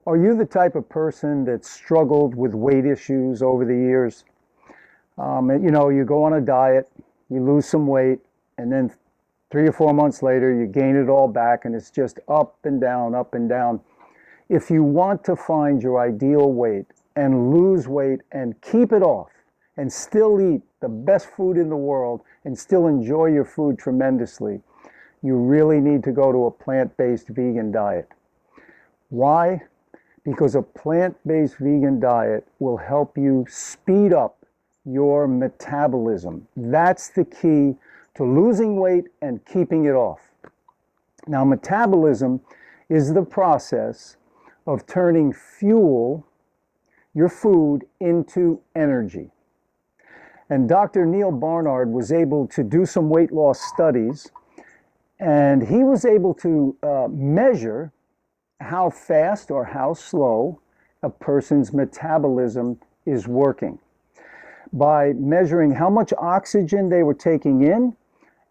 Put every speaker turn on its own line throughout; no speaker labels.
Are you the type of person that struggled with weight issues over the years? You go on a diet, you lose some weight, and then 3 or 4 months later, you gain it all back, and it's just up and down, up and down. If you want to find your ideal weight and lose weight and keep it off and still eat the best food in the world and still enjoy your food tremendously, you really need to go to a plant-based vegan diet. Why? Because a plant-based vegan diet will help you speed up your metabolism. That's the key to losing weight and keeping it off. Now, metabolism is the process of turning fuel, your food, into energy. And Dr. Neil Barnard was able to do some weight loss studies, and he was able to measure how fast or how slow a person's metabolism is working by measuring how much oxygen they were taking in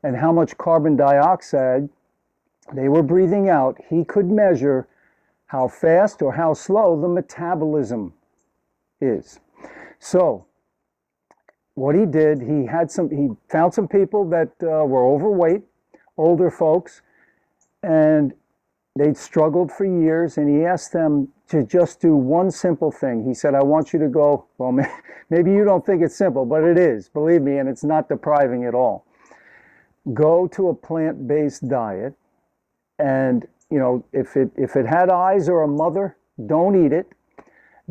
and how much carbon dioxide they were breathing out. He could measure how fast or how slow the metabolism is. So what he did, he found some people that were overweight, older folks, and they'd struggled for years, and he asked them to just do one simple thing. He said, I want you to go, well, maybe you don't think it's simple, but it is, believe me, and it's not depriving at all. Go to a plant-based diet, and if it had eyes or a mother, don't eat it.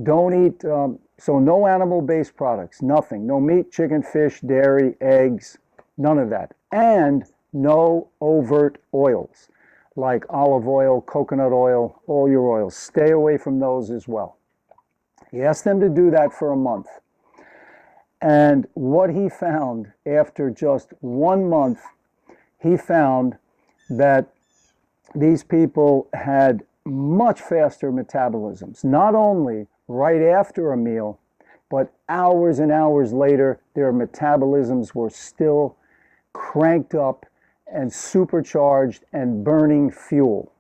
Don't eat, so no animal-based products, nothing. No meat, chicken, fish, dairy, eggs, none of that. And no overt oils like olive oil, coconut oil, all your oils. Stay away from those as well. He asked them to do that for a month. And what he found after just 1 month, he found that these people had much faster metabolisms. Not only right after a meal, but hours and hours later, their metabolisms were still cranked up and supercharged and burning fuel.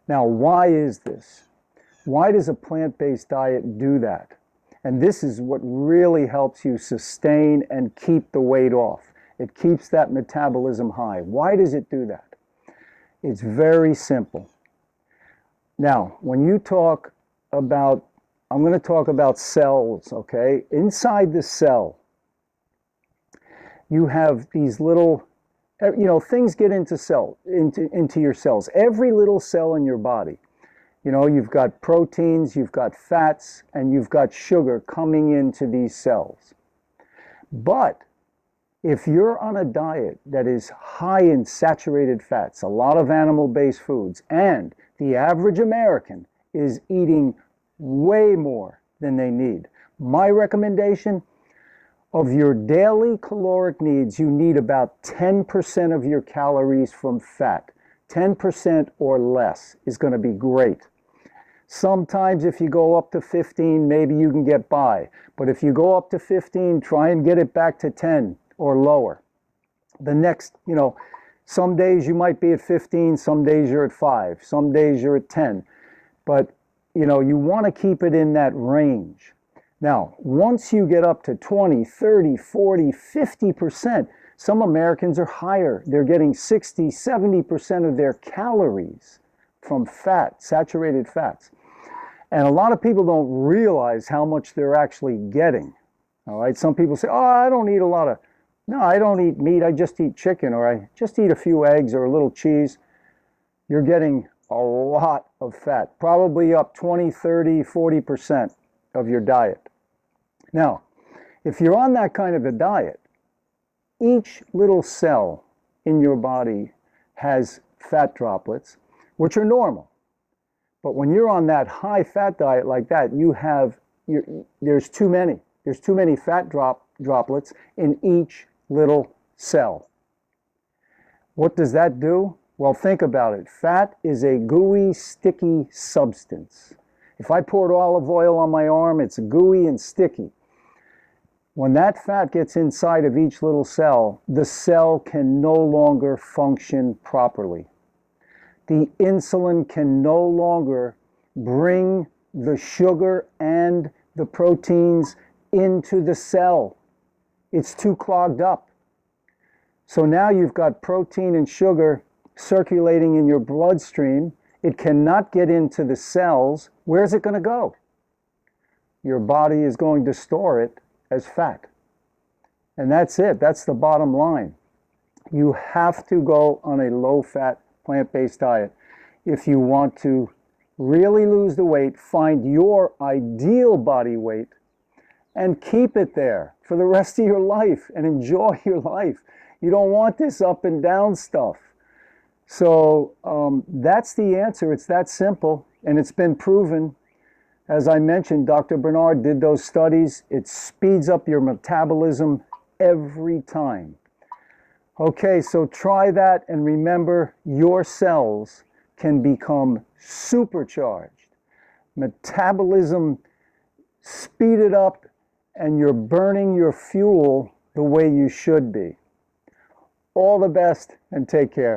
Now, why is this? Why does a plant-based diet do that? And this is what really helps you sustain and keep the weight off. It keeps that metabolism high. Why does it do that? It's very simple. Now, when you talk about, I'm going to talk about cells, okay? Inside the cell, you have these little, things get into your cells. Every little cell in your body. You've got proteins, you've got fats, and you've got sugar coming into these cells. But if you're on a diet that is high in saturated fats, a lot of animal-based foods, and the average American is eating way more than they need, my recommendation, of your daily caloric needs, you need about 10% of your calories from fat. 10% or less is going to be great. Sometimes if you go up to 15, maybe you can get by. But if you go up to 15, try and get it back to 10 or lower. The next, some days you might be at 15, some days you're at 5, some days you're at 10. But, you want to keep it in that range. Now, once you get up to 20, 30, 40, 50%, some Americans are higher. They're getting 60, 70% of their calories from fat, saturated fats. And a lot of people don't realize how much they're actually getting. All right, some people say, I don't eat no, I don't eat meat, I just eat chicken, or I just eat a few eggs or a little cheese. You're getting a lot of fat, probably up 20, 30, 40% of your diet. Now, if you're on that kind of a diet, each little cell in your body has fat droplets, which are normal. But when you're on that high fat diet like that, there's too many. There's too many fat droplets in each little cell. What does that do? Well, think about it. Fat is a gooey, sticky substance. If I poured olive oil on my arm, it's gooey and sticky. When that fat gets inside of each little cell, the cell can no longer function properly. The insulin can no longer bring the sugar and the proteins into the cell. It's too clogged up. So now you've got protein and sugar circulating in your bloodstream. It cannot get into the cells. Where's it going to go? Your body is going to store it as fat. And that's it. That's the bottom line. You have to go on a low-fat, plant-based diet if you want to really lose the weight, find your ideal body weight, and keep it there for the rest of your life and enjoy your life. You don't want this up and down stuff. So that's the answer. It's that simple, and it's been proven. As I mentioned, Dr. Bernard did those studies. It speeds up your metabolism every time. Okay, so try that, and remember, your cells can become supercharged. Metabolism speeded up, and you're burning your fuel the way you should be. All the best, and take care.